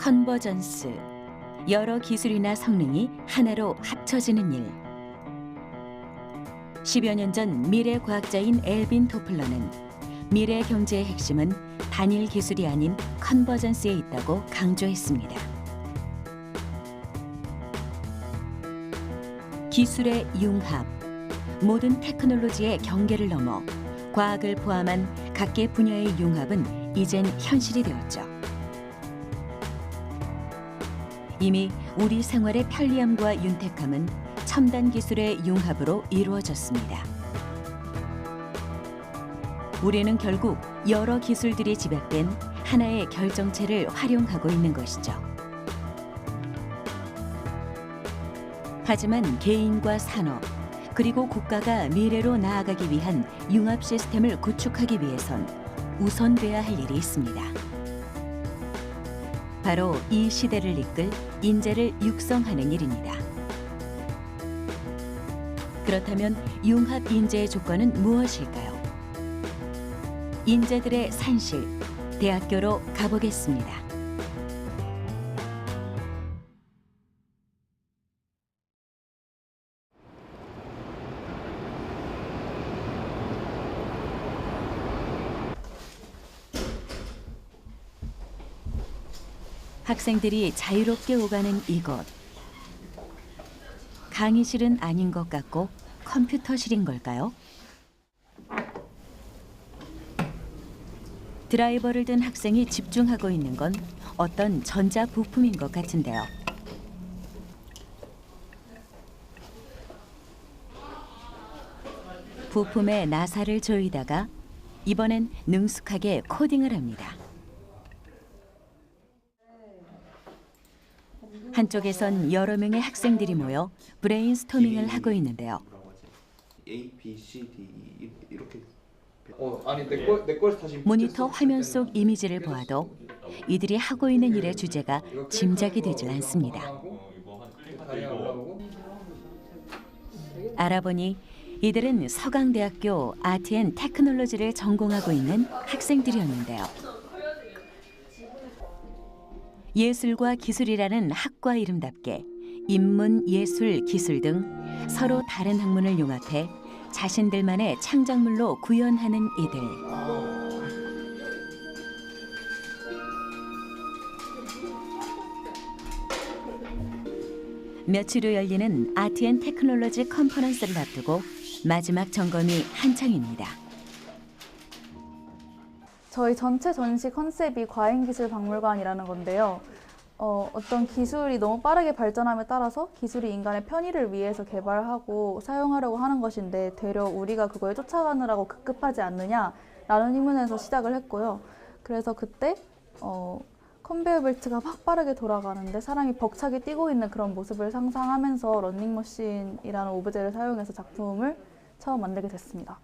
컨버전스, 여러 기술이나 성능이 하나로 합쳐지는 일. 10여 년 전 미래 과학자인 엘빈 토플러는 미래 경제의 핵심은 단일 기술이 아닌 컨버전스에 있다고 강조했습니다. 기술의 융합, 모든 테크놀로지의 경계를 넘어 과학을 포함한 각계 분야의 융합은 이젠 현실이 되었죠. 이미 우리 생활의 편리함과 윤택함은 첨단 기술의 융합으로 이루어졌습니다. 우리는 결국 여러 기술들이 집약된 하나의 결정체를 활용하고 있는 것이죠. 하지만 개인과 산업, 그리고 국가가 미래로 나아가기 위한 융합 시스템을 구축하기 위해선 우선돼야 할 일이 있습니다. 바로 이 시대를 이끌 인재를 육성하는 일입니다. 그렇다면 융합 인재의 조건은 무엇일까요? 인재들의 산실, 대학교로 가보겠습니다. 학생들이 자유롭게 오가는 이곳. 강의실은 아닌 것 같고 컴퓨터실인 걸까요? 드라이버를 든 학생이 집중하고 있는 건 어떤 전자 부품인 것 같은데요. 부품에 나사를 조이다가 이번엔 능숙하게 코딩을 합니다. 한쪽에선 여러 명의 학생들이 모여 브레인스토밍을 하고 있는데요. A, B, C, D, E 이렇게. 아니 내걸 다시 모니터 화면 속 이미지를 보아도 이들이 하고 있는 일의 주제가 짐작이 되질 않습니다. 알아보니 이들은 서강대학교 아트앤테크놀로지를 전공하고 있는 학생들이었는데요. 예술과 기술이라는 학과 이름답게 인문, 예술, 기술 등 서로 다른 학문을 융합해 자신들만의 창작물로 구현하는 이들. 며칠 후 열리는 아트앤테크놀로지 컨퍼런스를 앞두고 마지막 점검이 한창입니다. 저희 전체 전시 컨셉이 과잉기술박물관이라는 건데요. 어떤 기술이 너무 빠르게 발전함에 따라서 기술이 인간의 편의를 위해서 개발하고 사용하려고 하는 것인데 되려 우리가 그거에 쫓아가느라고 급급하지 않느냐라는 의문에서 시작을 했고요. 그래서 그때 컨베이어 벨트가 막 빠르게 돌아가는데 사람이 벅차게 뛰고 있는 그런 모습을 상상하면서 러닝머신이라는 오브제를 사용해서 작품을 처음 만들게 됐습니다.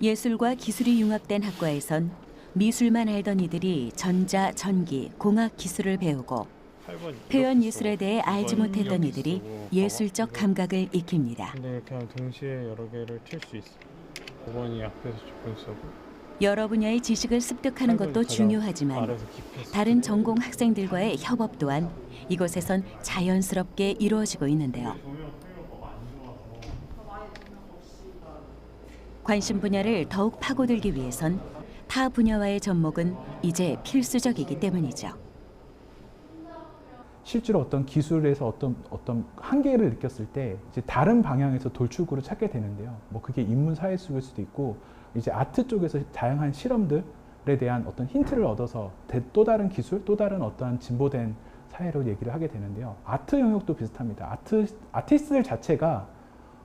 예술과 기술이 융합된 학과에선 미술만 알던 이들이 전자, 전기, 공학 기술을 배우고 표현 예술에 대해 알지 못했던 이들이 예술적 감각을 익힙니다. 근데 이렇게 하면 동시에 여러 개를 칠 수 있어. 5번이 앞에서 조금 쓰고. 여러 분야의 지식을 습득하는 것도 중요하지만 다른 전공 학생들과의 협업 또한 이곳에선 자연스럽게 이루어지고 있는데요. 관심 분야를 더욱 파고들기 위해선 타 분야와의 접목은 이제 필수적이기 때문이죠. 실제로 어떤 기술에서 어떤 한계를 느꼈을 때 이제 다른 방향에서 돌출구를 찾게 되는데요. 뭐 그게 인문 사회 속일 수도 있고 이제 아트 쪽에서 다양한 실험들에 대한 어떤 힌트를 얻어서 또 다른 기술, 또 다른 어떠한 진보된 사회로 얘기를 하게 되는데요. 아트 영역도 비슷합니다. 아티스트들 자체가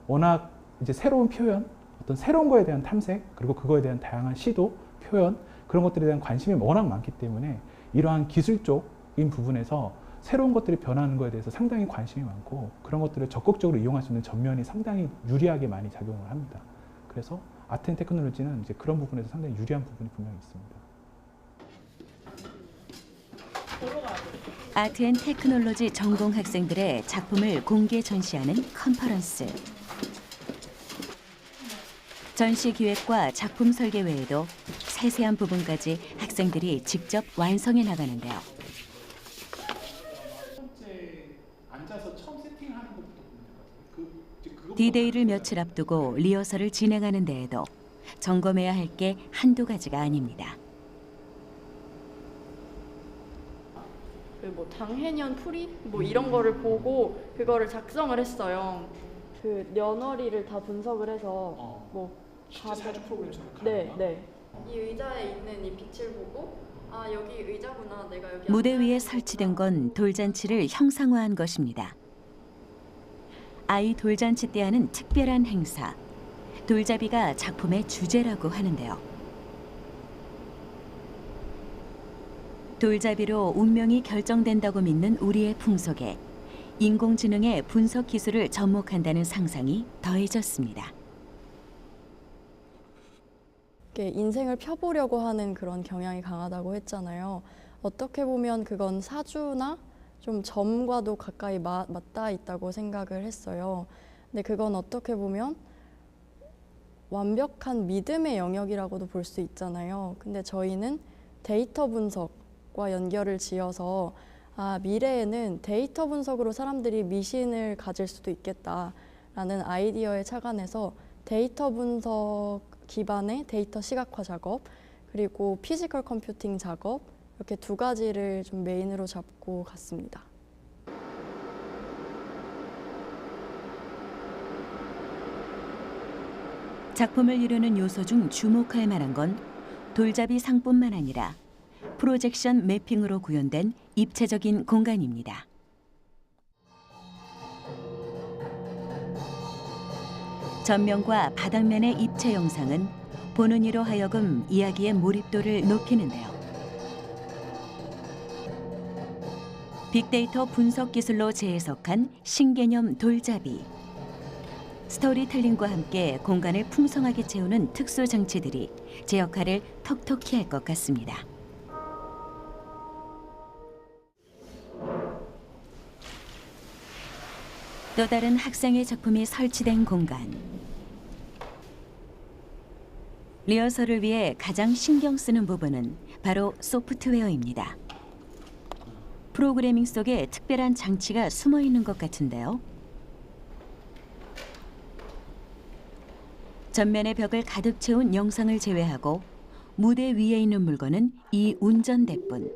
워낙 이제 새로운 표현, 어떤 새로운 거에 대한 탐색, 그리고 그거에 대한 다양한 시도, 표현, 그런 것들에 대한 관심이 워낙 많기 때문에 이러한 기술 쪽인 부분에서 새로운 것들이 변하는 것에 대해서 상당히 관심이 많고 그런 것들을 적극적으로 이용할 수 있는 전면이 상당히 유리하게 많이 작용을 합니다. 그래서 아트앤테크놀로지는 이제 그런 부분에서 상당히 유리한 부분이 분명히 있습니다. 아트앤테크놀로지 전공 학생들의 작품을 공개 전시하는 컨퍼런스. 전시 기획과 작품 설계 외에도 세세한 부분까지 학생들이 직접 완성해 나가는데요. 앉아서 처음 세팅하는 것부터 보면 D-Day를 며칠 앞두고 리허설을 진행하는 데에도 점검해야 할 게 한두 가지가 아닙니다. 뭐 당해년 풀이 뭐 이런 거를 보고 그거를 작성을 했어요. 그 연어리를 다 분석을 해서 뭐 진짜 사주 프로그램처럼 네, 네. 이 의자에 있는 이 빛을 보고 아 여기 의자구나 내가 여기 무대 위에 앉아있는 설치된 거구나. 건 돌잔치를 형상화한 것입니다. 아이 돌잔치 때 하는 특별한 행사, 돌잡이가 작품의 주제라고 하는데요. 돌잡이로 운명이 결정된다고 믿는 우리의 풍속에 인공지능의 분석 기술을 접목한다는 상상이 더해졌습니다. 인생을 펴보려고 하는 그런 경향이 강하다고 했잖아요. 어떻게 보면 그건 사주나 좀 점과도 가까이 맞닿아 있다고 생각을 했어요. 근데 그건 어떻게 보면 완벽한 믿음의 영역이라고도 볼 수 있잖아요. 근데 저희는 데이터 분석과 연결을 지어서 아, 미래에는 데이터 분석으로 사람들이 미신을 가질 수도 있겠다라는 아이디어에 착안해서 데이터 분석 기반의 데이터 시각화 작업 그리고 피지컬 컴퓨팅 작업 이렇게 두 가지를 좀 메인으로 잡고 갔습니다. 작품을 이루는 요소 중 주목할 만한 건 돌잡이 상뿐만 아니라 프로젝션 매핑으로 구현된 입체적인 공간입니다. 전면과 바닥면의 입체 영상은 보는 이로 하여금 이야기의 몰입도를 높이는데요. 빅데이터 분석 기술로 재해석한 신개념 돌잡이. 스토리텔링과 함께 공간을 풍성하게 채우는 특수 장치들이 제 역할을 톡톡히 할 것 같습니다. 또 다른 학생의 작품이 설치된 공간. 리허설을 위해 가장 신경 쓰는 부분은 바로 소프트웨어입니다. 프로그래밍 속에 특별한 장치가 숨어 있는 것 같은데요. 전면의 벽을 가득 채운 영상을 제외하고 무대 위에 있는 물건은 이 운전대뿐.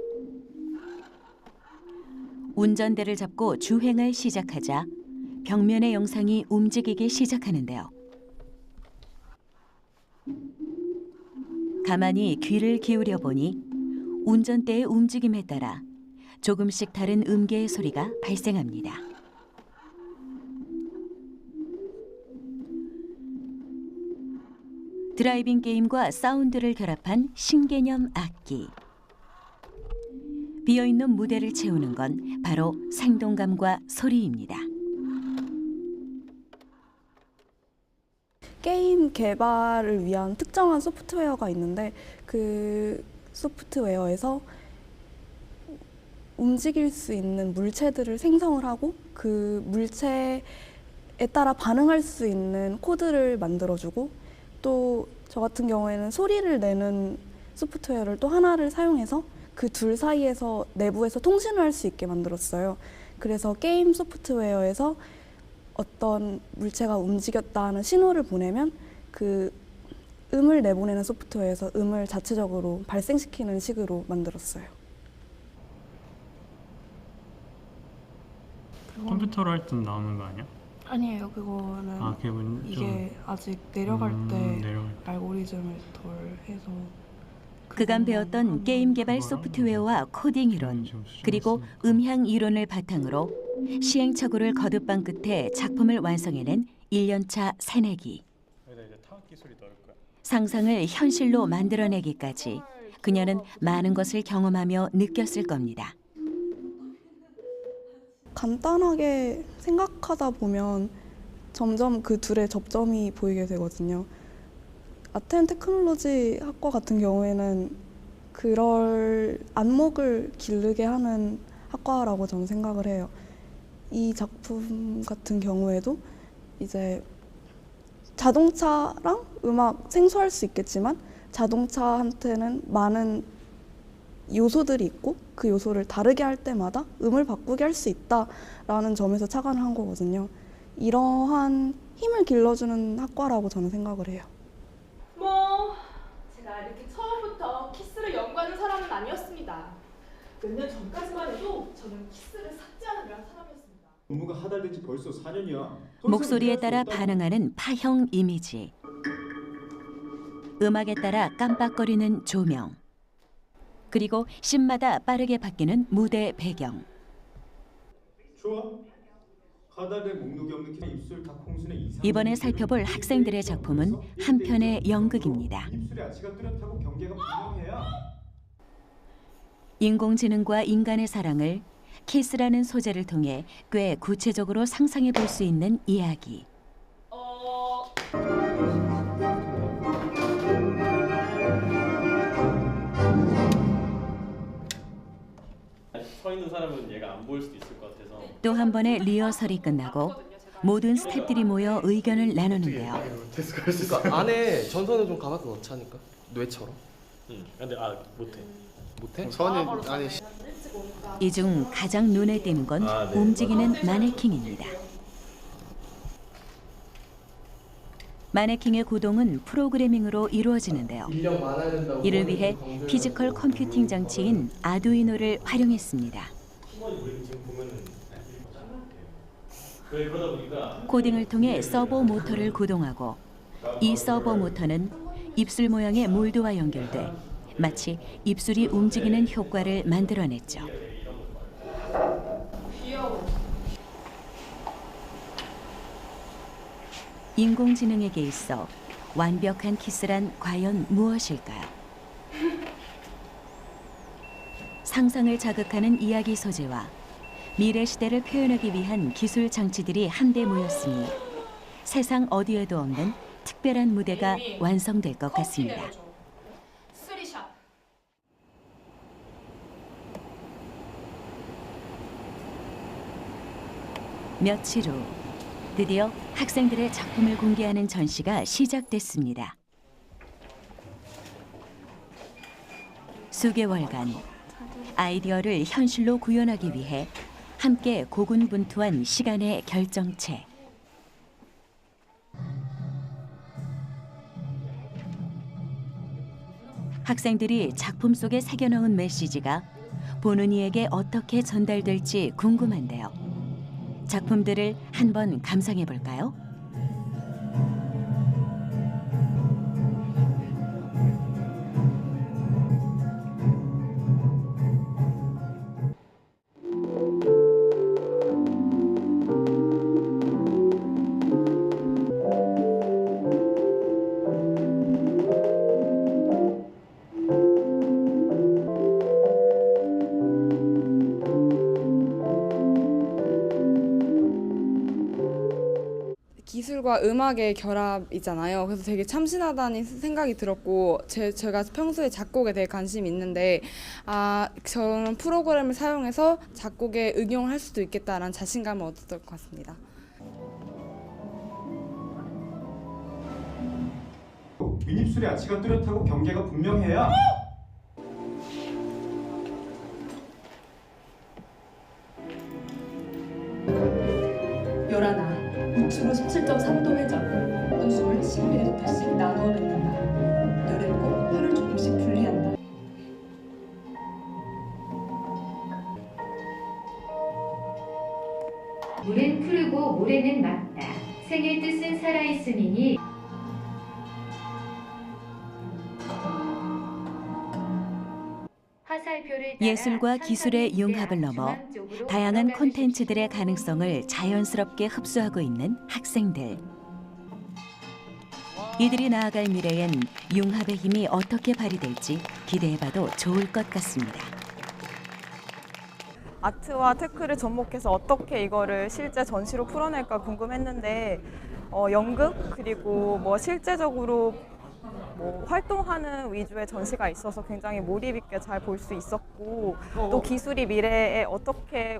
운전대를 잡고 주행을 시작하자 벽면의 영상이 움직이기 시작하는데요. 가만히 귀를 기울여 보니 운전대의 움직임에 따라 조금씩 다른 음계의 소리가 발생합니다. 드라이빙 게임과 사운드를 결합한 신개념 악기. 비어있는 무대를 채우는 건 바로 생동감과 소리입니다. 게임 개발을 위한 특정한 소프트웨어가 있는데 그 소프트웨어에서 움직일 수 있는 물체들을 생성을 하고 그 물체에 따라 반응할 수 있는 코드를 만들어주고 또 저 같은 경우에는 소리를 내는 소프트웨어를 또 하나를 사용해서 그 둘 사이에서 내부에서 통신을 할 수 있게 만들었어요. 그래서 게임 소프트웨어에서 어떤 물체가 움직였다 하는 신호를 보내면 그 음을 내보내는 소프트웨어에서 음을 자체적으로 발생시키는 식으로 만들었어요. 컴퓨터로 할 땐 나오는 거 아니야? 아니에요. 그거는 아, 그게 이게 아직 내려갈 때 내려갈 때. 알고리즘을 덜 해서 그간 배웠던 게임 개발 소프트웨어와 코딩 이론, 그리고 음향 이론을 바탕으로 시행착오를 거듭한 끝에 작품을 완성해낸 1년차 새내기. 상상을 현실로 만들어내기까지 그녀는 많은 것을 경험하며 느꼈을 겁니다. 간단하게 생각하다 보면 점점 그 둘의 접점이 보이게 되거든요. 아트앤테크놀로지 학과 같은 경우에는 그럴 안목을 기르게 하는 학과라고 저는 생각을 해요. 이 작품 같은 경우에도 이제 자동차랑 음악 생소할 수 있겠지만 자동차한테는 많은 요소들이 있고 그 요소를 다르게 할 때마다 음을 바꾸게 할 수 있다라는 점에서 착안을 한 거거든요. 이러한 힘을 길러주는 학과라고 저는 생각을 해요. 뭐 제가 이렇게 처음부터 키스를 연구하는 사람은 아니었습니다. 몇 년 전까지만 해도 저는 키스를 삭제하는 사람이었습니다. 업무가 하달된 지 벌써 4년이야. 목소리에 따라 반응하는 파형 이미지, 음악에 따라 깜빡거리는 조명, 그리고 씬마다 빠르게 바뀌는 무대 배경. 좋아. 하달된 목록이 없는 키 입술 각 홍수는 이상. 이번에 살펴볼 학생들의 작품은 한 편의 연극입니다. 입술의 아치가 뚜렷하고 경계가 분명해야. 인공지능과 인간의 사랑을 키스라는 소재를 통해 꽤 구체적으로 상상해 볼 수 있는 이야기. 서 있는 사람은 얘가 안 보일 수도 있을 것 같아서. 또 한 번의 리허설이 끝나고 모든 스태프들이 모여 의견을 나누는데요. 그러니까 안에 전선을 좀 감아서 넣자니까 뇌처럼. 근데 못해. 못해? 선은 안에 이 중 가장 눈에 띄는 건 움직이는 마네킹입니다. 마네킹의 구동은 프로그래밍으로 이루어지는데요. 이를 위해 피지컬 컴퓨팅 장치인 아두이노를 활용했습니다. 코딩을 통해 서버 모터를 구동하고 이 서버 모터는 입술 모양의 몰드와 연결돼 마치 입술이 움직이는 효과를 만들어냈죠. 인공지능에게 있어 완벽한 키스란 과연 무엇일까요? 상상을 자극하는 이야기 소재와 미래 시대를 표현하기 위한 기술 장치들이 한데 모였으니 세상 어디에도 없는 특별한 무대가 완성될 것 같습니다. 며칠 후 드디어 학생들의 작품을 공개하는 전시가 시작됐습니다. 수개월간 아이디어를 현실로 구현하기 위해 함께 고군분투한 시간의 결정체. 학생들이 작품 속에 새겨넣은 메시지가 보는 이에게 어떻게 전달될지 궁금한데요. 작품들을 한번 감상해 볼까요? 기술과 음악의 결합이잖아요. 그래서 되게 참신하다는 생각이 들었고 제가 평소에 작곡에 되게 관심이 있는데 저런 프로그램을 사용해서 작곡에 응용을 할 수도 있겠다라는 자신감을 얻었던 것 같습니다. 윗입술의 아치가 뚜렷하고 경계가 분명해야. 요란아, 우측으로 17.3도 회전. 눈썹을 10mm씩 나누어 뱉는다. 열을 꼭 혀를 조금씩 분리한다. 물은 푸르고 모래는 맑다. 생의 뜻은 살아있음이니 예술과 기술의 융합을 넘어 다양한 콘텐츠들의 가능성을 자연스럽게 흡수하고 있는 학생들. 이들이 나아갈 미래엔 융합의 힘이 어떻게 발휘될지 기대해봐도 좋을 것 같습니다. 아트와 테크를 접목해서 어떻게 이거를 실제 전시로 풀어낼까 궁금했는데 연극 그리고 뭐 실제적으로 뭐 활동하는 위주의 전시가 있어서 굉장히 몰입 있게 잘 볼 수 있었고 또 기술이 미래에 어떻게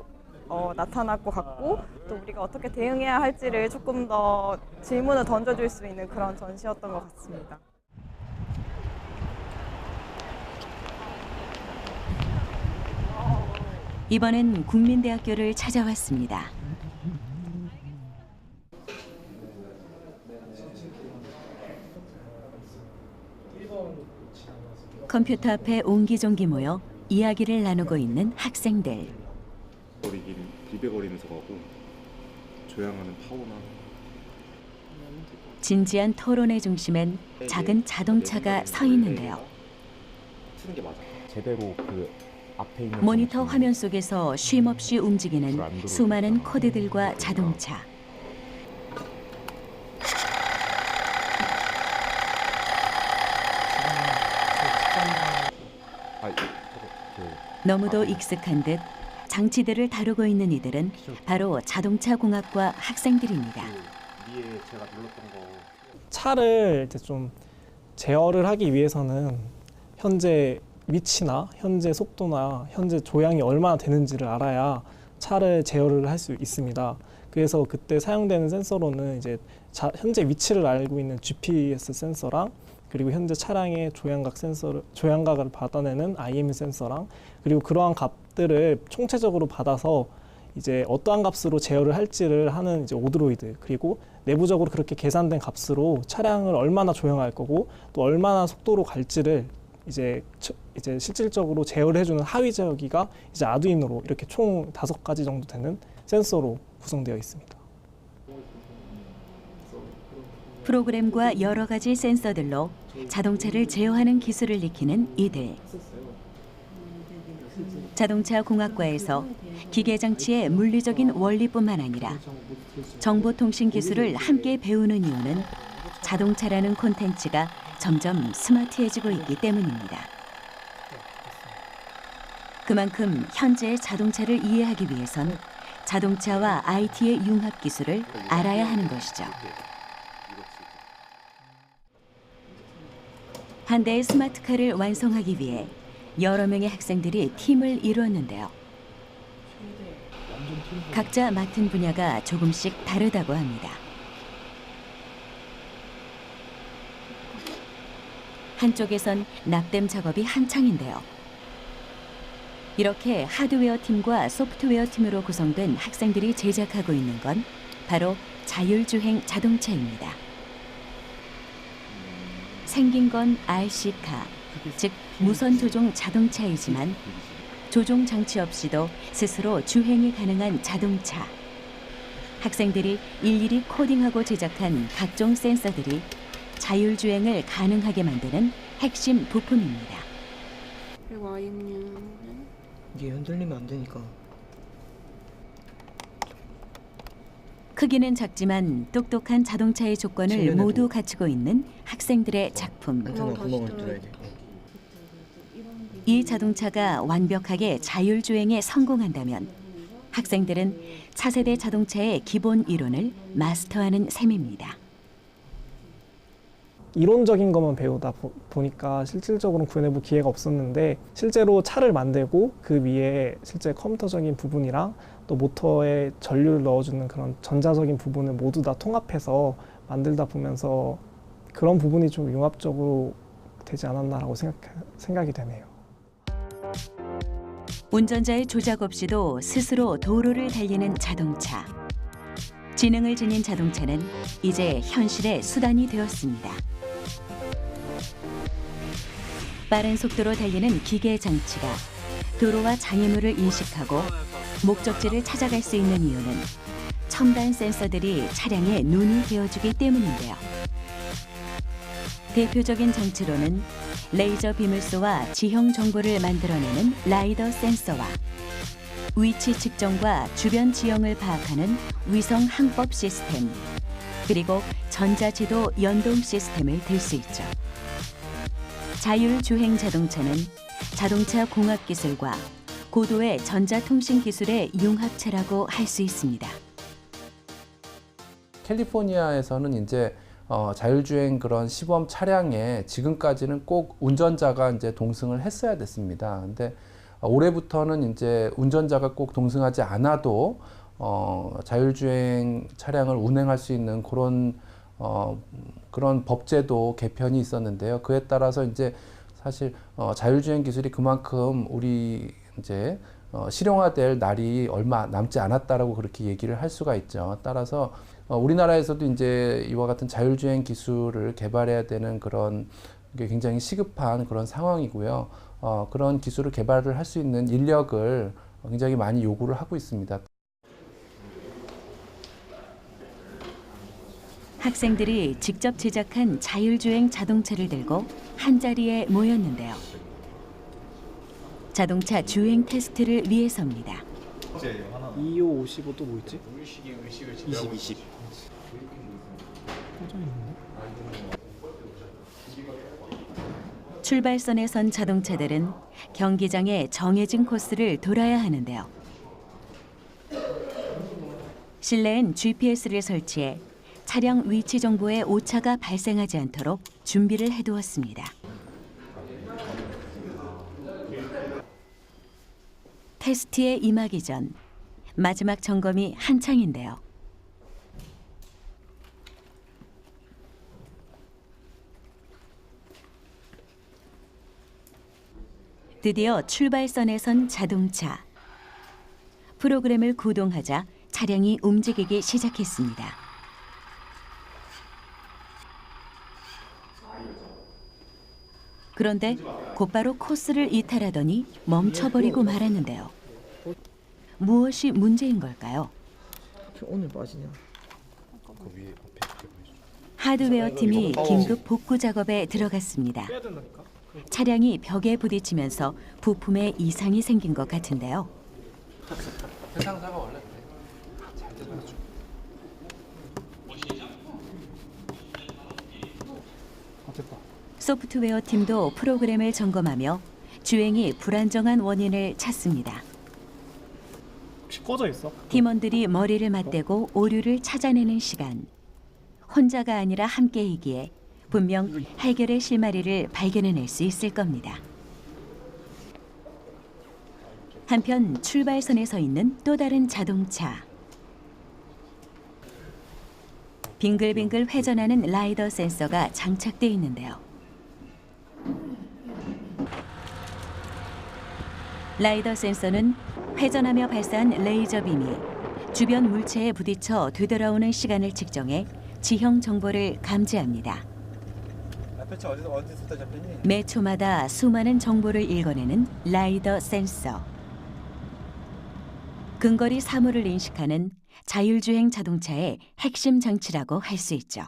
나타날 것 같고 또 우리가 어떻게 대응해야 할지를 조금 더 질문을 던져줄 수 있는 그런 전시였던 것 같습니다. 이번엔 국민대학교를 찾아왔습니다. 컴퓨터 앞에 옹기종기 모여 이야기를 나누고 있는 학생들. 비벼거리면서 가고 조향하는 파워나 진지한 토론의 중심엔 작은 자동차가 서 있는데요. 쓰는 게 맞아. 제대로 그 앞에 있는 모니터 화면 속에서 쉼없이 움직이는 수많은 코드들과 자동차. 너무도 익숙한 듯 장치들을 다루고 있는 이들은 바로 자동차 공학과 학생들입니다. 위에 제가 눌렀던 거. 차를 이제 좀 제어를 하기 위해서는 현재 위치나 현재 속도나 현재 조향이 얼마나 되는지를 알아야 차를 제어를 할 수 있습니다. 그래서 그때 사용되는 센서로는 이제 현재 위치를 알고 있는 GPS 센서랑 그리고 현재 차량의 조향각을 받아내는 IMU 센서랑 그리고 그러한 값들을 총체적으로 받아서 이제 어떠한 값으로 제어를 할지를 하는 이제 오드로이드 그리고 내부적으로 그렇게 계산된 값으로 차량을 얼마나 조향할 거고 또 얼마나 속도로 갈지를 이제 실질적으로 제어를 해주는 하위 제어기가 이제 아두이노로 이렇게 총 5가지 정도 되는 센서로 구성되어 있습니다. 프로그램과 여러 가지 센서들로 자동차를 제어하는 기술을 익히는 이들. 자동차 공학과에서 기계장치의 물리적인 원리뿐만 아니라 정보통신 기술을 함께 배우는 이유는 자동차라는 콘텐츠가 점점 스마트해지고 있기 때문입니다. 그만큼 현재의 자동차를 이해하기 위해선 자동차와 IT의 융합 기술을 알아야 하는 것이죠. 한 대의 스마트카를 완성하기 위해 여러 명의 학생들이 팀을 이루었는데요. 각자 맡은 분야가 조금씩 다르다고 합니다. 한쪽에선 납땜 작업이 한창인데요. 이렇게 하드웨어 팀과 소프트웨어 팀으로 구성된 학생들이 제작하고 있는 건 바로 자율주행 자동차입니다. 생긴 건 RC카, 즉 무선 조종 자동차이지만 조종 장치 없이도 스스로 주행이 가능한 자동차. 학생들이 일일이 코딩하고 제작한 각종 센서들이 자율주행을 가능하게 만드는 핵심 부품입니다. 그리고 IMU는 이게 흔들리면 안 되니까. 크기는 작지만 똑똑한 자동차의 조건을 모두 갖추고 있는 학생들의 작품. 구멍을 뚫어야 돼. 이 자동차가 완벽하게 자율주행에 성공한다면 학생들은 차세대 자동차의 기본 이론을 마스터하는 셈입니다. 이론적인 것만 배우다 보니까 실질적으로는 구현해볼 기회가 없었는데 실제로 차를 만들고 그 위에 실제 컴퓨터적인 부분이랑 또 모터에 전류를 넣어주는 그런 전자적인 부분을 모두 다 통합해서 만들다 보면서 그런 부분이 좀 융합적으로 되지 않았나라고 생각이 되네요. 운전자의 조작 없이도 스스로 도로를 달리는 자동차. 지능을 지닌 자동차는 이제 현실의 수단이 되었습니다. 빠른 속도로 달리는 기계 장치가 도로와 장애물을 인식하고 목적지를 찾아갈 수 있는 이유는 첨단 센서들이 차량의 눈이 되어주기 때문인데요. 대표적인 장치로는 레이저 비물소와 지형 정보를 만들어내는 라이더 센서와 위치 측정과 주변 지형을 파악하는 위성 항법 시스템, 그리고 전자지도 연동 시스템을 들 수 있죠. 자율주행 자동차는 자동차 공학 기술과 고도의 전자통신 기술의 융합체라고 할 수 있습니다. 캘리포니아에서는 이제 자율주행 그런 시범 차량에 지금까지는 꼭 운전자가 이제 동승을 했어야 됐습니다. 근데 올해부터는 이제 운전자가 꼭 동승하지 않아도 자율주행 차량을 운행할 수 있는 그런 법제도 개편이 있었는데요. 그에 따라서 이제 사실 자율주행 기술이 그만큼 우리 이제 실용화될 날이 얼마 남지 않았다라고 그렇게 얘기를 할 수가 있죠. 따라서 우리나라에서도 이제 이와 같은 자율주행 기술을 개발해야 되는 그런 게 굉장히 시급한 그런 상황이고요. 그런 기술을 개발을 할 수 있는 인력을 굉장히 많이 요구를 하고 있습니다. 학생들이 직접 제작한 자율주행 자동차를 들고 한자리에 모였는데요. 자동차 주행 테스트를 위해서입니다. 25, 55 또 뭐 있지? 20. 출발선에 선 자동차들은 경기장의 정해진 코스를 돌아야 하는데요. 실내엔 GPS를 설치해 차량 위치 정보에 오차가 발생하지 않도록 준비를 해두었습니다. 테스트에 임하기 전 마지막 점검이 한창인데요. 드디어 출발선에 선 자동차. 프로그램을 구동하자 차량이 움직이기 시작했습니다. 그런데 곧바로 코스를 이탈하더니 멈춰버리고 말았는데요. 무엇이 문제인 걸까요? 오늘 빠지냐? 하드웨어 팀이 긴급 복구 작업에 들어갔습니다. 차량이 벽에 부딪히면서 부품에 이상이 생긴 것 같은데요. 세상사가 원래 소프트웨어 팀도 프로그램을 점검하며 주행이 불안정한 원인을 찾습니다. 혹시 꺼져 있어? 팀원들이 머리를 맞대고 오류를 찾아내는 시간. 혼자가 아니라 함께이기에 분명 해결의 실마리를 발견해낼 수 있을 겁니다. 한편 출발선에 서 있는 또 다른 자동차. 빙글빙글 회전하는 라이더 센서가 장착돼 있는데요. 라이더 센서는 회전하며 발사한 레이저 빔이 주변 물체에 부딪혀 되돌아오는 시간을 측정해 지형 정보를 감지합니다. 매 초마다 수많은 정보를 읽어내는 라이더 센서. 근거리 사물을 인식하는 자율주행 자동차의 핵심 장치라고 할 수 있죠.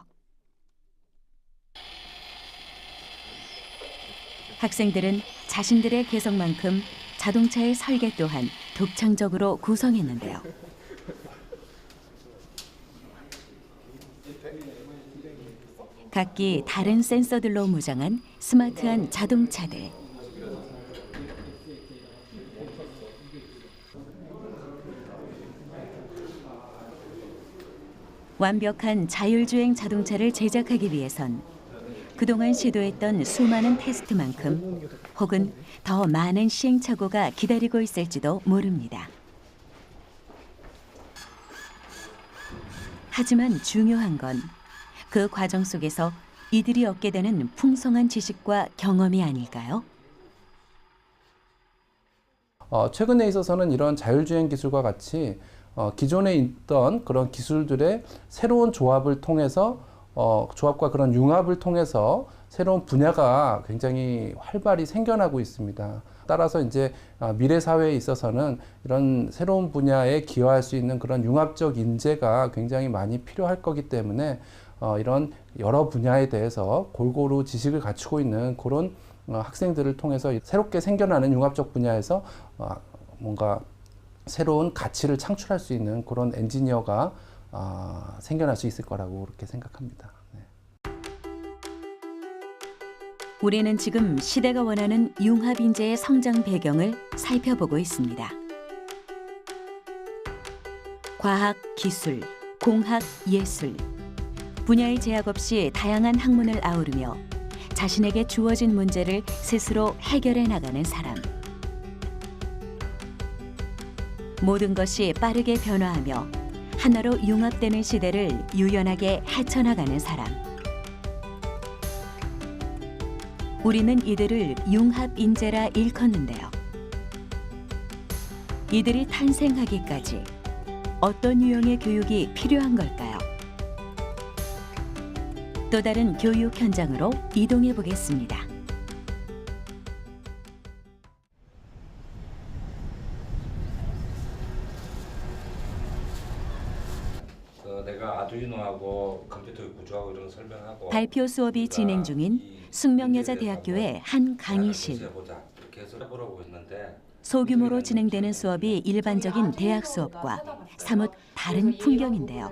학생들은 자신들의 개성만큼 자동차의 설계 또한 독창적으로 구성했는데요. 각기 다른 센서들로 무장한 스마트한 자동차들. 완벽한 자율주행 자동차를 제작하기 위해선 그동안 시도했던 수많은 테스트만큼 혹은 더 많은 시행착오가 기다리고 있을지도 모릅니다. 하지만 중요한 건 그 과정 속에서 이들이 얻게 되는 풍성한 지식과 경험이 아닐까요? 최근에 있어서는 이런 자율주행 기술과 같이 기존에 있던 그런 기술들의 새로운 조합을 통해서 조합과 그런 융합을 통해서 새로운 분야가 굉장히 활발히 생겨나고 있습니다. 따라서 이제 미래 사회에 있어서는 이런 새로운 분야에 기여할 수 있는 그런 융합적 인재가 굉장히 많이 필요할 거기 때문에 이런 여러 분야에 대해서 골고루 지식을 갖추고 있는 그런 학생들을 통해서 새롭게 생겨나는 융합적 분야에서 뭔가 새로운 가치를 창출할 수 있는 그런 엔지니어가 생겨날 수 있을 거라고 그렇게 생각합니다. 네. 우리는 지금 시대가 원하는 융합 인재의 성장 배경을 살펴보고 있습니다. 과학, 기술, 공학, 예술 분야의 제약 없이 다양한 학문을 아우르며 자신에게 주어진 문제를 스스로 해결해 나가는 사람. 모든 것이 빠르게 변화하며 하나로 융합되는 시대를 유연하게 헤쳐나가는 사람. 우리는 이들을 융합 인재라 일컫는데요. 이들이 탄생하기까지 어떤 유형의 교육이 필요한 걸까요? 또 다른 교육 현장으로 이동해 보겠습니다. 내가 아두이노하고 컴퓨터 구조하고 이런 거 설명하고 발표 수업이 진행 중인 숙명여자대학교의 한 강의실. 이렇게 해서 해보라고 했는데 소규모로 진행되는 수업이 일반적인 대학 수업과 사뭇 다른 풍경인데요.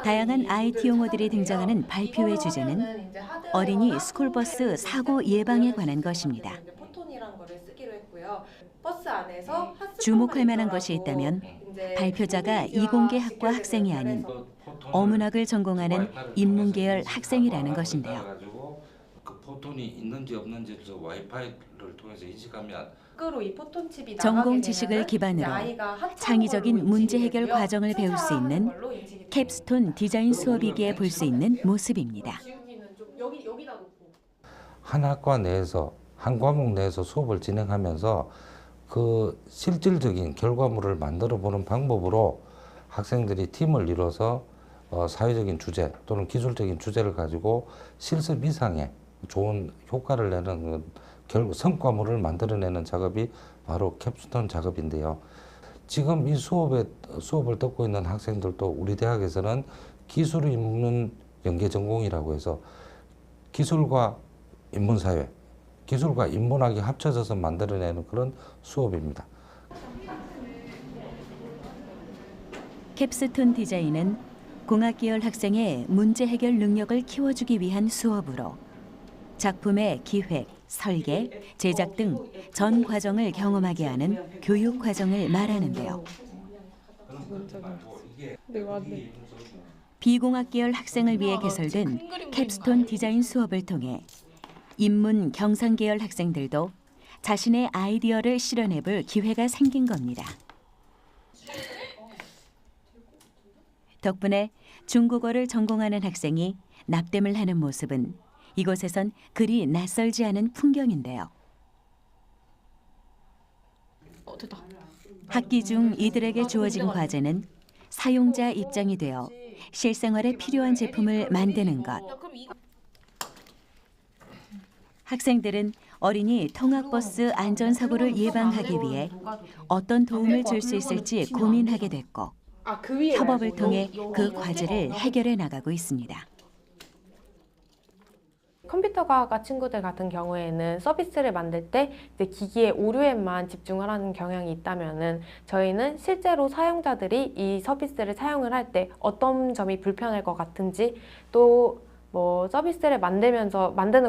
다양한 IT 용어들이 등장하는 발표의 주제는 어린이 스쿨버스 사고 예방에 관한 것입니다. 주목할 만한 것이 있다면 발표자가 이공계 학과 학생이 아닌 어문학을 전공하는 인문계열 학생이라는 것인데요. 그 포톤이 있는지 없는지 와이파이를 통해서 인식하면 전공 지식을 기반으로 창의적인 문제 해결 과정을 배울 수 있는 캡스톤 디자인 수업이기에 볼 수 있는 모습입니다. 한 학과 내에서 한 과목 내에서 수업을 진행하면서 그 실질적인 결과물을 만들어 보는 방법으로 학생들이 팀을 이뤄서 사회적인 주제 또는 기술적인 주제를 가지고 실습 이상의 좋은 효과를 내는 결국 성과물을 만들어내는 작업이 바로 캡스톤 작업인데요. 지금 이 수업을 듣고 있는 학생들도 우리 대학에서는 기술 인문 연계 전공이라고 해서 기술과 인문사회, 기술과 인문학이 합쳐져서 만들어내는 그런 수업입니다. 캡스톤 디자인은 공학계열 학생의 문제 해결 능력을 키워주기 위한 수업으로 작품의 기획, 설계, 제작 등 전 과정을 경험하게 하는 교육 과정을 말하는데요. 비공학계열 학생을 위해 개설된 캡스톤 디자인 수업을 통해 인문 경상계열 학생들도 자신의 아이디어를 실현해볼 기회가 생긴 겁니다. 덕분에 중국어를 전공하는 학생이 납땜을 하는 모습은 이곳에선 그리 낯설지 않은 풍경인데요. 학기 중 이들에게 주어진 과제는 사용자 입장이 되어 실생활에 필요한 제품을 만드는 것. 학생들은 어린이 통학버스 안전사고를 예방하기 위해 어떤 도움을 줄 수 있을지 고민하게 됐고 협업을 통해 그 과제를 해결해 나가고 있습니다. 컴퓨터 과학과 친구들 같은 경우에는 서비스를 만들 때 이제 기기의 오류에만 집중을 하는 경향이 있다면은 저희는 실제로 사용자들이 이 서비스를 사용을 할 때 어떤 점이 불편할 것 같은지 또 뭐 서비스를 만드는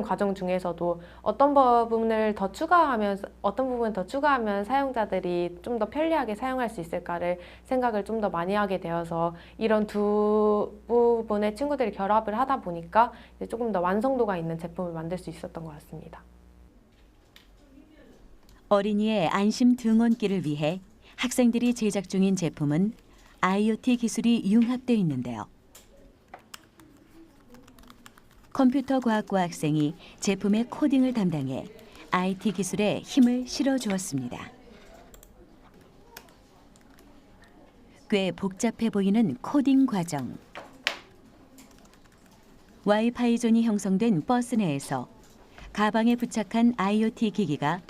과정 중에서도 어떤 부분을 더 추가하면 사용자들이 좀 더 편리하게 사용할 수 있을까를 생각을 좀 더 많이 하게 되어서 이런 두 부분의 친구들이 결합을 하다 보니까 이제 조금 더 완성도가 있는 제품을 만들 수 있었던 것 같습니다. 어린이의 안심 등원길을 위해 학생들이 제작 중인 제품은 IoT 기술이 융합되어 있는데요. 컴퓨터 과학과 학생이 제품의 코딩을 담당해 IT 기술에 힘을 실어주었습니다. 꽤 복잡해 보이는 코딩 과정. 와이파이 존이 형성된 버스 내에서 가방에 부착한 IoT 기기가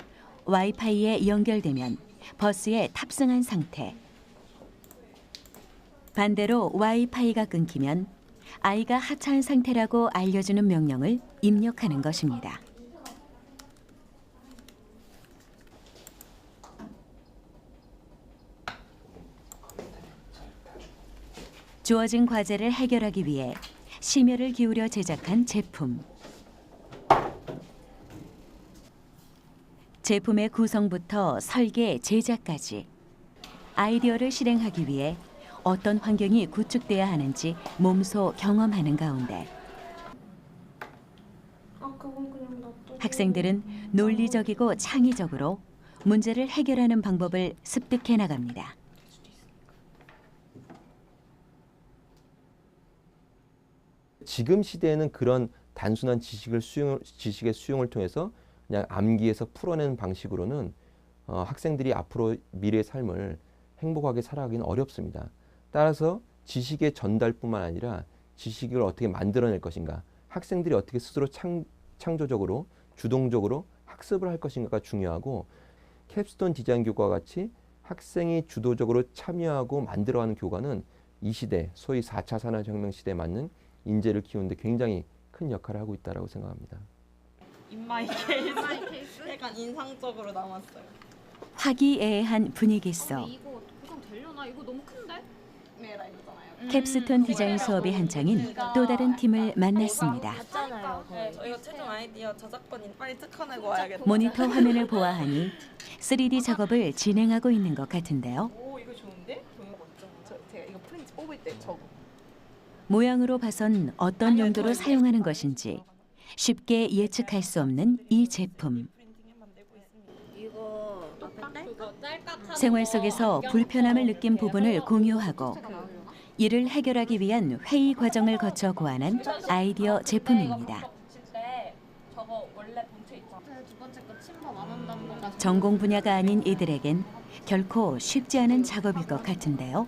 와이파이에 연결되면 버스에 탑승한 상태. 반대로 와이파이가 끊기면 아이가 하차한 상태라고 알려주는 명령을 입력하는 것입니다. 주어진 과제를 해결하기 위해 심혈을 기울여 제작한 제품. 제품의 구성부터 설계, 제작까지 아이디어를 실행하기 위해 어떤 환경이 구축돼야 하는지 몸소 경험하는 가운데 학생들은 논리적이고 창의적으로 문제를 해결하는 방법을 습득해 나갑니다. 지금 시대에는 그런 단순한 지식의 수용을 통해서 그냥 암기해서 풀어내는 방식으로는 학생들이 앞으로 미래의 삶을 행복하게 살아가기는 어렵습니다. 따라서 지식의 전달뿐만 아니라 지식을 어떻게 만들어낼 것인가, 학생들이 어떻게 스스로 창조적으로 주동적으로 학습을 할 것인가가 중요하고, 캡스톤 디자인 교과와 같이 학생이 주도적으로 참여하고 만들어가는 교과는 이 시대, 소위 4차 산업혁명 시대에 맞는 인재를 키우는데 굉장히 큰 역할을 하고 있다고 생각합니다. 인마이 케이스? 약간 인상적으로 남았어요. 화기애애한 분위기 속 이거 고정되려나? 이거 너무 큰데? 메라 이거잖아요. 캡스톤 디자인 수업이 한창인 또 다른 팀을 만났습니다. 네, 저희가 최종 아이디어 저작권인 빨리 특허내고 와야겠다. 모니터 화면을 보아하니 3D 작업을 진행하고 있는 것 같은데요. 오, 이거 좋은데? 동영 멋져. 제가 이거 프린트 뽑을 때 저거. 모양으로 봐선 어떤 용도로 사용하는 것인지 쉽게 예측할 수 없는 이 제품. 이거 생활 속에서 불편함을 느낀 부분을 공유하고 이를 해결하기 위한 회의 과정을 거쳐 고안한 아이디어 제품입니다. 전공 분야가 아닌 이들에겐 결코 쉽지 않은 작업일 것 같은데요.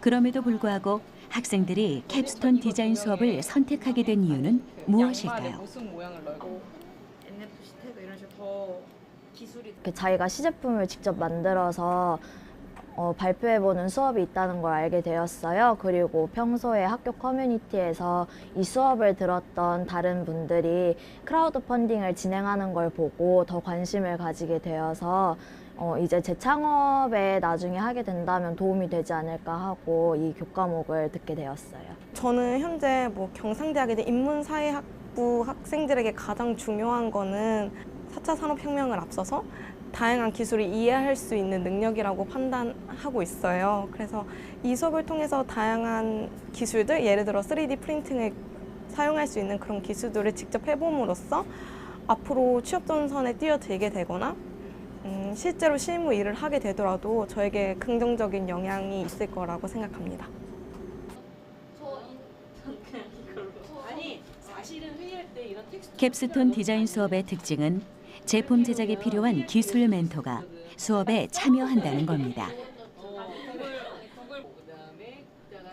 그럼에도 불구하고 학생들이 캡스톤 디자인 수업을 선택하게 된 이유는 무엇일까요? 무슨 모양을 넣고 NFC 태그 이런 식으로 더 기술이 자기가 시제품을 직접 만들어서 발표해보는 수업이 있다는 걸 알게 되었어요. 그리고 평소에 학교 커뮤니티에서 이 수업을 들었던 다른 분들이 크라우드 펀딩을 진행하는 걸 보고 더 관심을 가지게 되어서 이제 제 창업에 나중에 하게 된다면 도움이 되지 않을까 하고 이 교과목을 듣게 되었어요. 저는 현재 경상대학의 인문사회학부 학생들에게 가장 중요한 거는 4차 산업혁명을 앞서서 다양한 기술을 이해할 수 있는 능력이라고 판단하고 있어요. 그래서 이 수업을 통해서 다양한 기술들, 예를 들어 3D 프린팅을 사용할 수 있는 그런 기술들을 직접 해봄으로써 앞으로 취업 전선에 뛰어들게 되거나 실제로 실무 일을 하게 되더라도 저에게 긍정적인 영향이 있을 거라고 생각합니다. 아니, 사실은 회의할 때 이런 텍스트 캡스톤 디자인 수업의 특징은 제품 제작에 필요한 기술 멘토가 수업에 참여한다는 겁니다.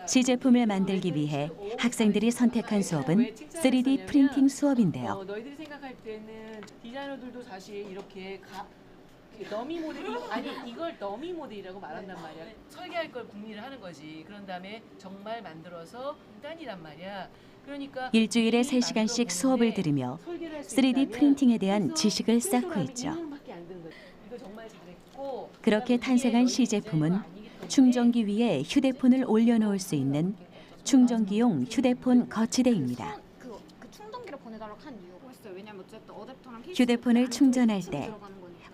시제품을 만들기 위해 학생들이 선택한 수업은 3D 프린팅 수업인데요. 너희들이 생각할 때는 디자이너들도 사실 이렇게 너미 모델 아니 이걸 너미 모델이라고 말한단 말이야. 설계할 걸 궁리를 하는 거지. 그런 다음에 정말 만들어서 단이란 말이야. 그러니까 일주일에 3시간씩 수업을 들으며 3D 프린팅에 대한 지식을 쌓고 있죠. 그렇게 탄생한 시제품은 충전기 위에 휴대폰을 올려놓을 수 있는 충전기용 휴대폰 거치대입니다. 그 충전기를 보내달라고 한 이유가 있어요. 왜냐면 어쨌든 어댑터랑 휴대폰을 충전할 때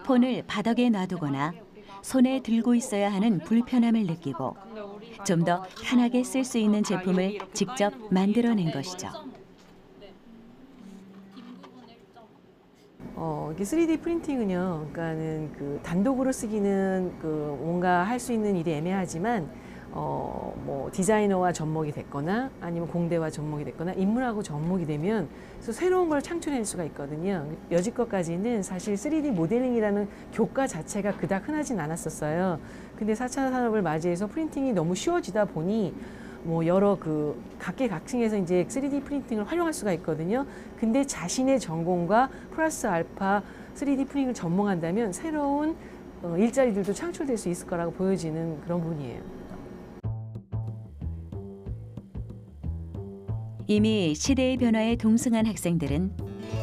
폰을 바닥에 놔두거나 손에 들고 있어야 하는 불편함을 느끼고 좀 더 편하게 쓸 수 있는 제품을 직접 만들어낸 것이죠. 이게 3D 프린팅은요, 그러니까는 그 단독으로 쓰기는 뭔가 할 수 있는 일이 애매하지만 디자이너와 접목이 됐거나 아니면 공대와 접목이 됐거나 인문하고 접목이 되면 그래서 새로운 걸 창출해낼 수가 있거든요. 여지껏까지는 사실 3D 모델링이라는 교과 자체가 그닥 흔하진 않았었어요. 근데 4차 산업을 맞이해서 프린팅이 너무 쉬워지다 보니 여러 각계각층에서 이제 3D 프린팅을 활용할 수가 있거든요. 근데 자신의 전공과 플러스 알파 3D 프린팅을 전공한다면 새로운 일자리들도 창출될 수 있을 거라고 보여지는 그런 부분이에요. 이미 시대의 변화에 동승한 학생들은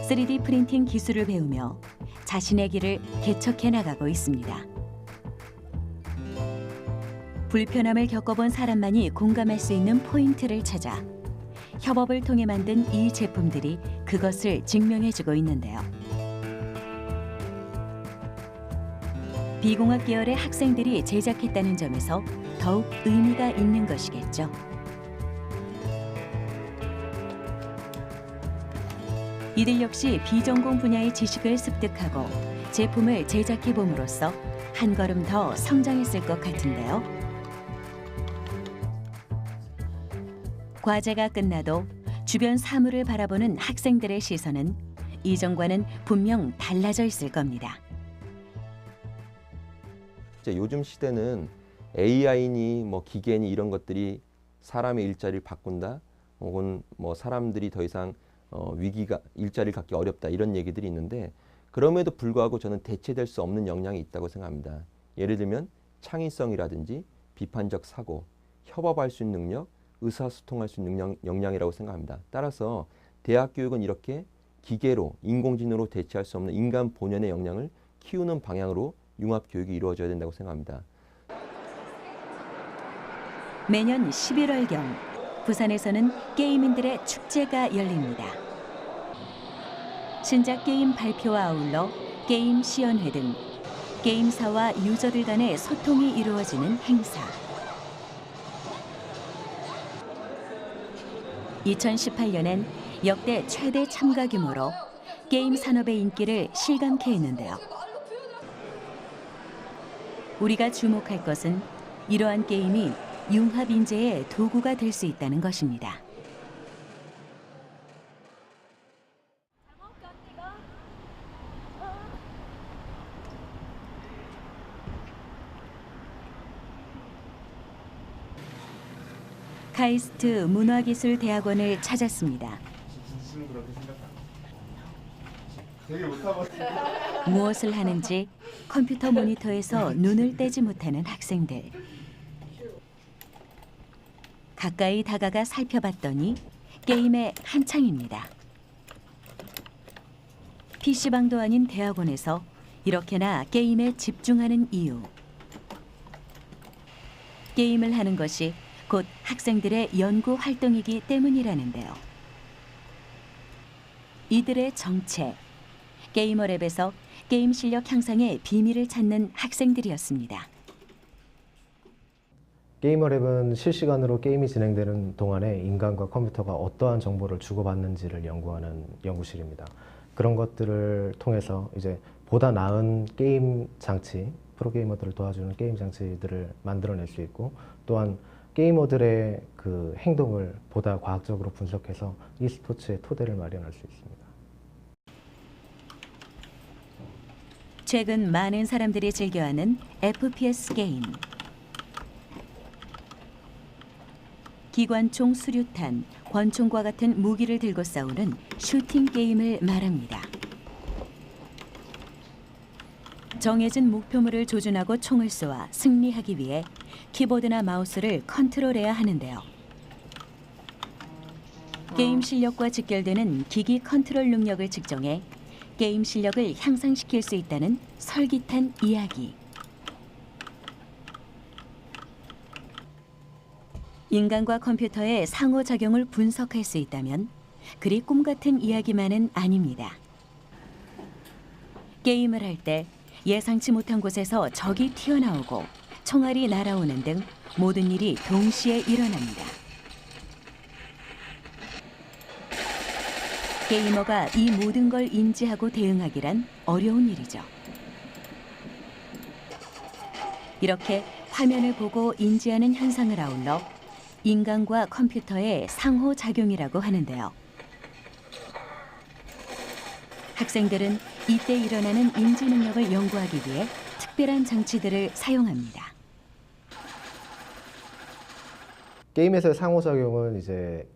3D 프린팅 기술을 배우며 자신의 길을 개척해 나가고 있습니다. 불편함을 겪어본 사람만이 공감할 수 있는 포인트를 찾아 협업을 통해 만든 이 제품들이 그것을 증명해주고 있는데요. 비공학 계열의 학생들이 제작했다는 점에서 더욱 의미가 있는 것이겠죠. 이들 역시 비전공 분야의 지식을 습득하고 제품을 제작해 봄으로써 한 걸음 더 성장했을 것 같은데요. 과제가 끝나도 주변 사물을 바라보는 학생들의 시선은 이전과는 분명 달라져 있을 겁니다. 요즘 시대는 AI니 뭐 기계니 이런 것들이 사람의 일자리를 바꾼다, 혹은 뭐 사람들이 더 이상 위기가 일자리를 갖기 어렵다 이런 얘기들이 있는데 그럼에도 불구하고 저는 대체될 수 없는 역량이 있다고 생각합니다. 예를 들면 창의성이라든지 비판적 사고, 협업할 수 있는 능력, 의사소통할 수 있는 역량이라고 생각합니다. 따라서 대학 교육은 이렇게 기계로 인공지능으로 대체할 수 없는 인간 본연의 역량을 키우는 방향으로 융합 교육이 이루어져야 된다고 생각합니다. 매년 11월경 부산에서는 게임인들의 축제가 열립니다. 신작 게임 발표와 아울러 게임 시연회 등 게임사와 유저들 간의 소통이 이루어지는 행사. 2018년엔 역대 최대 참가 규모로 게임 산업의 인기를 실감케 했는데요. 우리가 주목할 것은 이러한 게임이 융합 인재의 도구가 될 수 있다는 것입니다. 카이스트 문화기술대학원을 찾았습니다. 무엇을 하는지 컴퓨터 모니터에서 눈을 떼지 못하는 학생들. 가까이 다가가 살펴봤더니 게임에 한창입니다. PC방도 아닌 대학원에서 이렇게나 게임에 집중하는 이유. 게임을 하는 것이 곧 학생들의 연구 활동이기 때문이라는데요. 이들의 정체, 게이머랩에서 게임 실력 향상의 비밀을 찾는 학생들이었습니다. 게이머랩은 실시간으로 게임이 진행되는 동안에 인간과 컴퓨터가 어떠한 정보를 주고받는지를 연구하는 연구실입니다. 그런 것들을 통해서 이제 보다 나은 게임 장치, 프로게이머들을 도와주는 게임 장치들을 만들어낼 수 있고, 또한 게이머들의 그 행동을 보다 과학적으로 분석해서 e스포츠의 토대를 마련할 수 있습니다. 최근 많은 사람들이 즐겨하는 FPS 게임. 기관총, 수류탄, 권총과 같은 무기를 들고 싸우는 슈팅 게임을 말합니다. 정해진 목표물을 조준하고 총을 쏘아 승리하기 위해 키보드나 마우스를 컨트롤해야 하는데요. 게임 실력과 직결되는 기기 컨트롤 능력을 측정해 게임 실력을 향상시킬 수 있다는 설깃한 이야기. 인간과 컴퓨터의 상호작용을 분석할 수 있다면 그리 꿈 같은 이야기만은 아닙니다. 게임을 할 때 예상치 못한 곳에서 적이 튀어나오고 총알이 날아오는 등 모든 일이 동시에 일어납니다. 게이머가 이 모든 걸 인지하고 대응하기란 어려운 일이죠. 이렇게 화면을 보고 인지하는 현상을 아울러 인간과 컴퓨터의 상호작용이라고 하는데요. 학생들은 이때 일어나는 인지 능력을 연구하기 위해 특별한 장치들을 사용합니다. 게임에서의 상호작용은 이제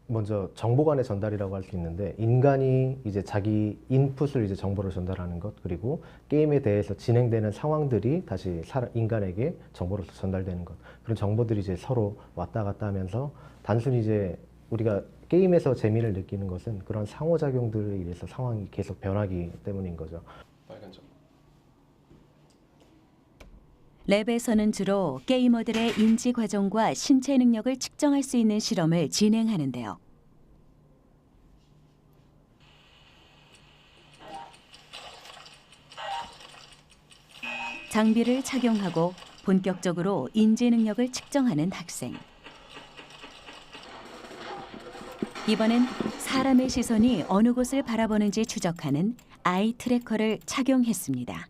먼저 정보 간의 전달이라고 할 수 있는데, 인간이 이제 자기 인풋을 이제 정보를 전달하는 것, 그리고 게임에 대해서 진행되는 상황들이 다시 인간에게 정보로서 전달되는 것, 그런 정보들이 이제 서로 왔다 갔다 하면서 단순히 이제 우리가 게임에서 재미를 느끼는 것은 그런 상호작용들에 의해서 상황이 계속 변하기 때문인 거죠. 빨간 점. 랩에서는 주로 게이머들의 인지 과정과 신체 능력을 측정할 수 있는 실험을 진행하는데요. 장비를 착용하고 본격적으로 인지 능력을 측정하는 학생. 이번엔 사람의 시선이 어느 곳을 바라보는지 추적하는 아이 트래커를 착용했습니다.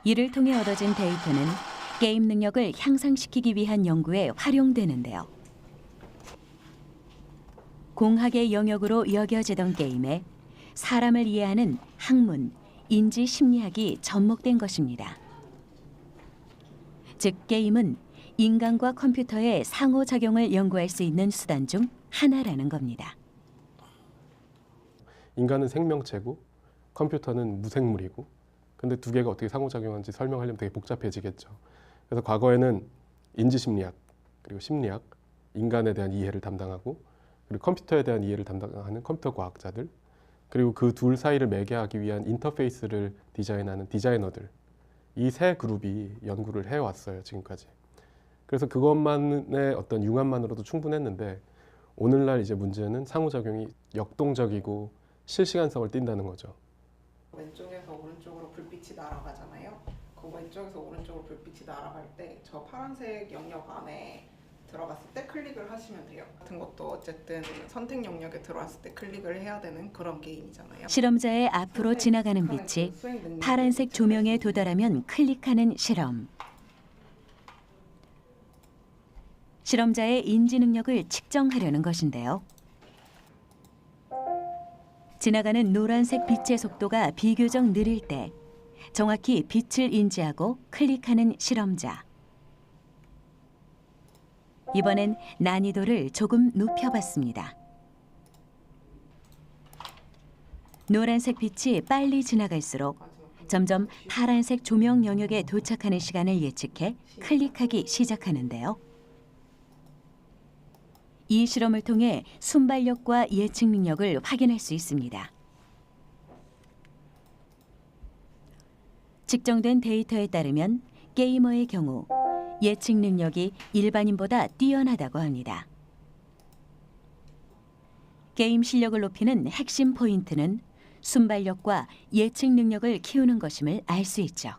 이를 통해 얻어진 데이터는 게임 능력을 향상시키기 위한 연구에 활용되는데요. 공학의 영역으로 여겨지던 게임에 사람을 이해하는 학문, 인지 심리학이 접목된 것입니다. 즉 게임은 인간과 컴퓨터의 상호작용을 연구할 수 있는 수단 중 하나라는 겁니다. 인간은 생명체고 컴퓨터는 무생물이고 근데 두 개가 어떻게 상호작용하는지 설명하려면 되게 복잡해지겠죠. 그래서 과거에는 인지심리학, 그리고 심리학, 인간에 대한 이해를 담당하고 그리고 컴퓨터에 대한 이해를 담당하는 컴퓨터 과학자들 그리고 그 둘 사이를 매개하기 위한 인터페이스를 디자인하는 디자이너들 이 세 그룹이 연구를 해왔어요, 지금까지. 그래서 그것만의 어떤 융합만으로도 충분했는데 오늘날 이제 문제는 상호작용이 역동적이고 실시간성을 띈다는 거죠. 왼쪽에서 오른쪽으로 불빛이 날아가잖아요. 그 왼쪽에서 오른쪽으로 불빛이 날아갈 때 저 파란색 영역 안에 들어갔을 때 클릭을 하시면 돼요. 같은 것도 어쨌든 선택 영역에 들어왔을 때 클릭을 해야 되는 그런 게임이잖아요. 실험자의 앞으로 지나가는 빛이 파란색 조명에 도달하면 클릭하는 실험. 실험자의 인지 능력을 측정하려는 것인데요. 지나가는 노란색 빛의 속도가 비교적 느릴 때 정확히 빛을 인지하고 클릭하는 실험자. 이번엔 난이도를 조금 높여봤습니다. 노란색 빛이 빨리 지나갈수록 점점 파란색 조명 영역에 도착하는 시간을 예측해 클릭하기 시작하는데요. 이 실험을 통해 순발력과 예측 능력을 확인할 수 있습니다. 측정된 데이터에 따르면 게이머의 경우 예측 능력이 일반인보다 뛰어나다고 합니다. 게임 실력을 높이는 핵심 포인트는 순발력과 예측 능력을 키우는 것임을 알 수 있죠.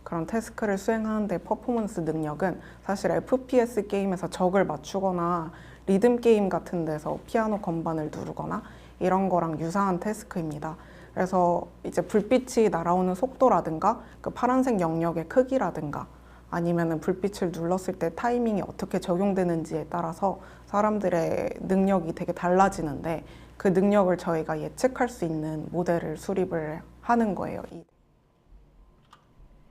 그런 태스크를 수행하는데 퍼포먼스 능력은 사실 FPS 게임에서 적을 맞추거나 리듬 게임 같은 데서 피아노 건반을 누르거나 이런 거랑 유사한 태스크입니다. 그래서 이제 불빛이 날아오는 속도라든가 그 파란색 영역의 크기라든가 아니면은 불빛을 눌렀을 때 타이밍이 어떻게 적용되는지에 따라서 사람들의 능력이 되게 달라지는데 그 능력을 저희가 예측할 수 있는 모델을 수립을 하는 거예요.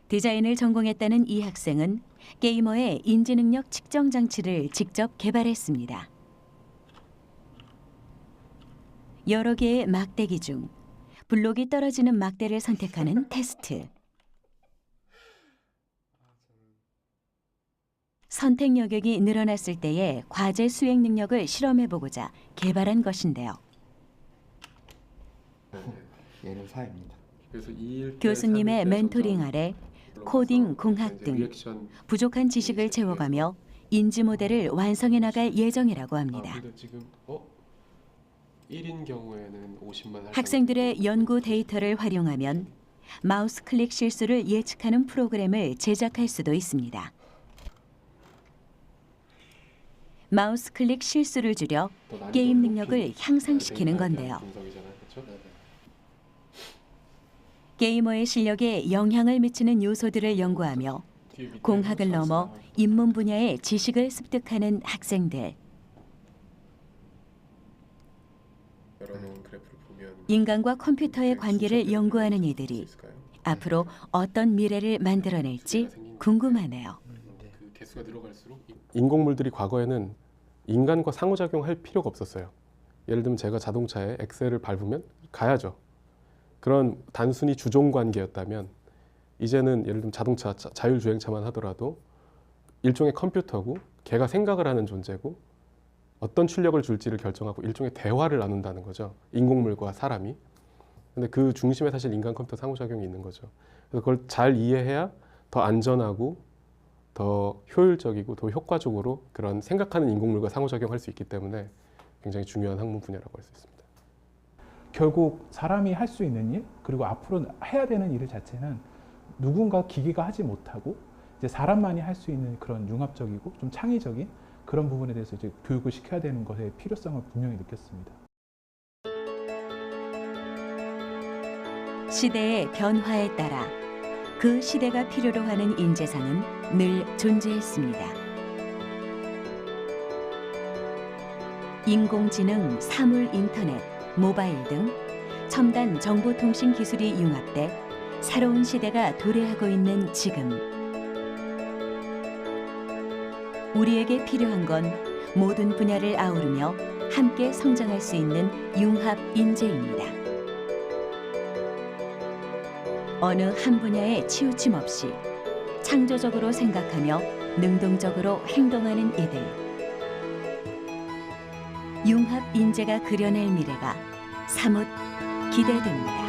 디자인을 전공했다는 이 학생은 게이머의 인지능력 측정 장치를 직접 개발했습니다. 여러 개의 막대기 중 블록이 떨어지는 막대를 선택하는 테스트. 선택 영역이 늘어났을 때의 과제 수행 능력을 실험해보고자 개발한 것인데요. 얘는 4입니다. 교수님의 멘토링 아래 코딩, 공학 등 부족한 지식을 채워가며 인지 모델을 완성해 나갈 예정이라고 합니다. 지금 1인 경우에는 50만 학생들의 연구 데이터를 활용하면 마우스 클릭 실수를 예측하는 프로그램을 제작할 수도 있습니다. 마우스 클릭 실수를 줄여 게임 능력을 향상시키는 건데요. 게이머의 실력에 영향을 미치는 요소들을 연구하며 공학을 넘어 인문 분야의 지식을 습득하는 학생들. 인간과 컴퓨터의 관계를 연구하는 이들이 앞으로 어떤 미래를 만들어낼지 궁금하네요. 인공물들이 과거에는 인간과 상호작용할 필요가 없었어요. 예를 들면 제가 자동차에 엑셀을 밟으면 가야죠. 그런 단순히 주종 관계였다면 이제는 예를 들면 자동차 자율주행차만 하더라도 일종의 컴퓨터고 걔가 생각을 하는 존재고 어떤 출력을 줄지를 결정하고 일종의 대화를 나눈다는 거죠. 인공물과 사람이. 근데 그 중심에 사실 인간 컴퓨터 상호작용이 있는 거죠. 그래서 그걸 잘 이해해야 더 안전하고 더 효율적이고 더 효과적으로 그런 생각하는 인공물과 상호작용할 수 있기 때문에 굉장히 중요한 학문 분야라고 할 수 있습니다. 결국 사람이 할 수 있는 일 그리고 앞으로 해야 되는 일 자체는 누군가 기계가 하지 못하고 이제 사람만이 할 수 있는 그런 융합적이고 좀 창의적인 그런 부분에 대해서 이제 교육을 시켜야 되는 것의 필요성을 분명히 느꼈습니다. 시대의 변화에 따라 그 시대가 필요로 하는 인재상은 늘 존재했습니다. 인공지능, 사물 인터넷, 모바일 등 첨단 정보통신 기술이 융합돼 새로운 시대가 도래하고 있는 지금. 우리에게 필요한 건 모든 분야를 아우르며 함께 성장할 수 있는 융합 인재입니다. 어느 한 분야에 치우침 없이 창조적으로 생각하며 능동적으로 행동하는 이들. 융합 인재가 그려낼 미래가 사뭇 기대됩니다.